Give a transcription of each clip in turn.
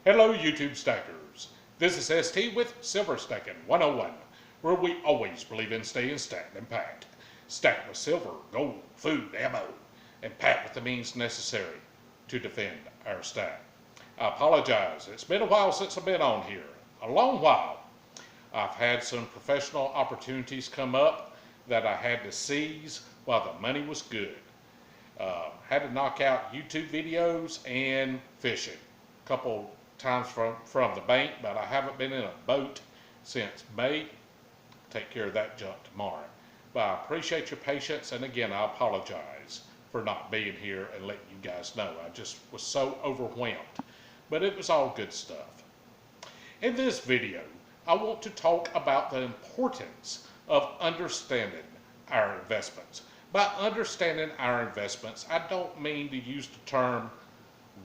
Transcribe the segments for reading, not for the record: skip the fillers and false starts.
Hello YouTube stackers, this is ST with Silver Stacking 101, where we always believe in staying stacked and packed. Stacked with silver, gold, food, ammo, and packed with the means necessary to defend our stack. I apologize, it's been a while since I've been on here, a long while. I've had some professional opportunities come up that I had to seize while the money was good. Had to knock out YouTube videos and fishing a couple times from the bank, but I haven't been in a boat since May. Take care of that junk tomorrow. But I appreciate your patience, and again, I apologize for not being here and letting you guys know. I just was so overwhelmed, but it was all good stuff. In this video, I want to talk about the importance of understanding our investments. By understanding our investments, I don't mean to use the term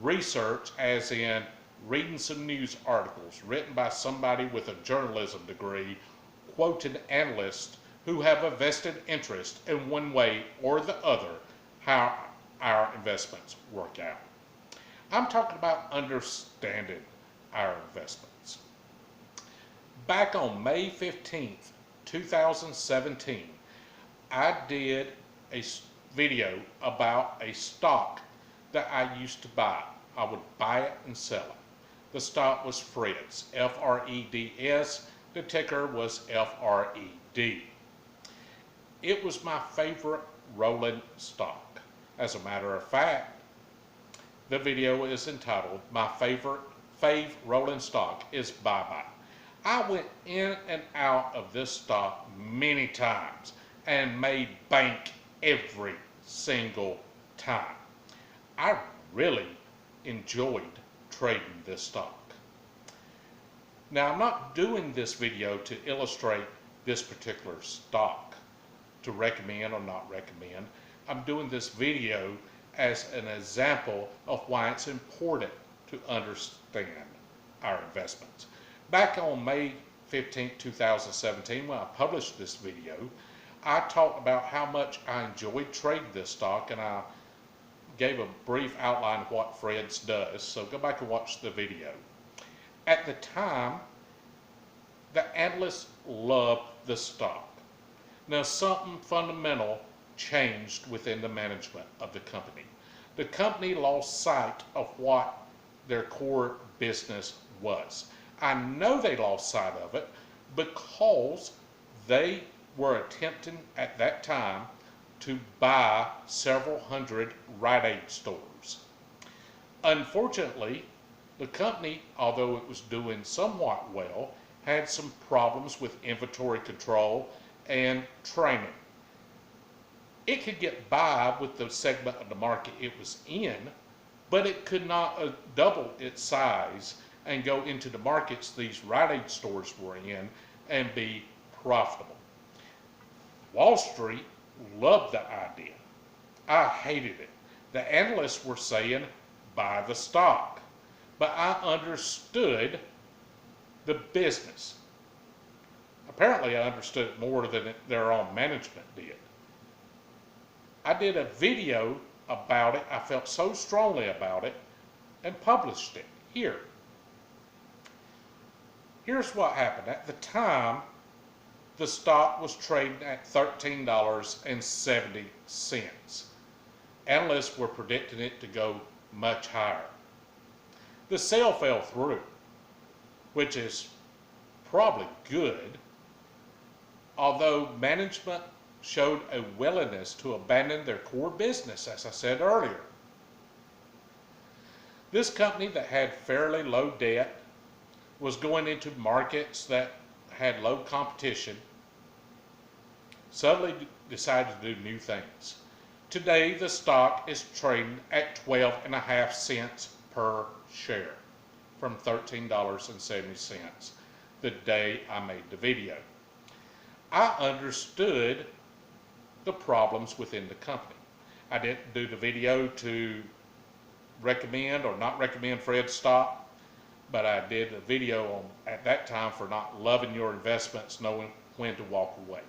research as in reading some news articles written by somebody with a journalism degree, quoting analysts who have a vested interest in one way or the other how our investments work out. I'm talking about understanding our investments. Back on May 15th, 2017, I did a video about a stock that I used to buy. I would buy it and sell it. The stock was Fred's, F-R-E-D-S. The ticker was F-R-E-D. It was my favorite rolling stock. As a matter of fact, the video is entitled, My Fave Rolling Stock is Bye-Bye. I went in and out of this stock many times and made bank every single time. I really enjoyed trading this stock. Now, I'm not doing this video to illustrate this particular stock, to recommend or not recommend. I'm doing this video as an example of why it's important to understand our investments. Back on May 15, 2017, when I published this video, I talked about how much I enjoyed trading this stock, and I gave a brief outline of what Fred's does, so go back and watch the video. At the time, the analysts loved the stock. Now, something fundamental changed within the management of the company. The company lost sight of what their core business was. I know they lost sight of it because they were attempting at that time to buy several hundred Rite Aid stores. Unfortunately, the company, although it was doing somewhat well, had some problems with inventory control and training. It could get by with the segment of the market it was in, but it could not double its size and go into the markets these Rite Aid stores were in and be profitable. Wall Street loved the idea. I hated it. The analysts were saying, buy the stock. But I understood the business. Apparently, I understood it more than their own management did. I did a video about it. I felt so strongly about it and published it here. Here's what happened. At the time, the stock was trading at $13.70. Analysts were predicting it to go much higher. The sale fell through, which is probably good, although management showed a willingness to abandon their core business, as I said earlier. This company that had fairly low debt was going into markets that had low competition, suddenly decided to do new things. Today, the stock is trading at 12.5 cents per share from $13.70 the day I made the video. I understood the problems within the company. I didn't do the video to recommend or not recommend Fred's stock, but I did a video at that time for not loving your investments, knowing when to walk away.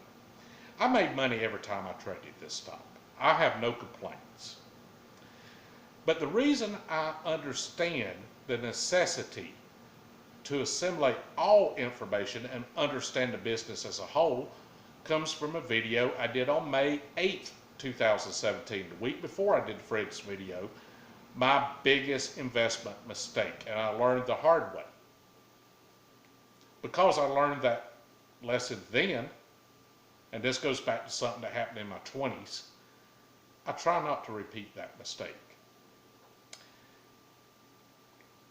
I made money every time I traded this stock. I have no complaints. But the reason I understand the necessity to assimilate all information and understand the business as a whole comes from a video I did on May 8th, 2017, the week before I did Fred's video, my biggest investment mistake, and I learned the hard way. Because I learned that lesson then, and this goes back to something that happened in my 20s, I try not to repeat that mistake.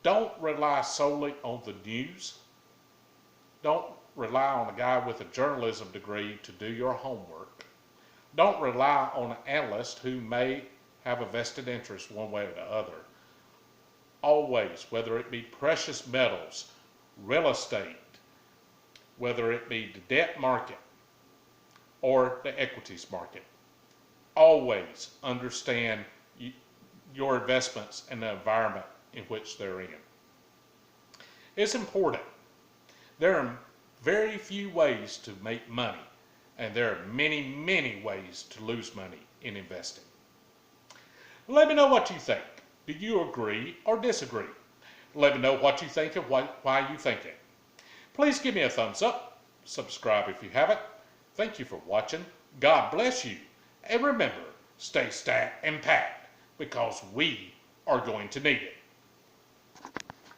Don't rely solely on the news. Don't rely on a guy with a journalism degree to do your homework. Don't rely on an analyst who may have a vested interest one way or the other. Always, whether it be precious metals, real estate, whether it be the debt market or the equities market, always understand your investments and the environment in which they're in. It's important. There are very few ways to make money, and there are many, many ways to lose money in investing. Let me know what you think. Do you agree or disagree? Let me know what you think and why you think it. Please give me a thumbs up. Subscribe if you haven't. Thank you for watching. God bless you. And remember, stay stat and pat, because we are going to need it.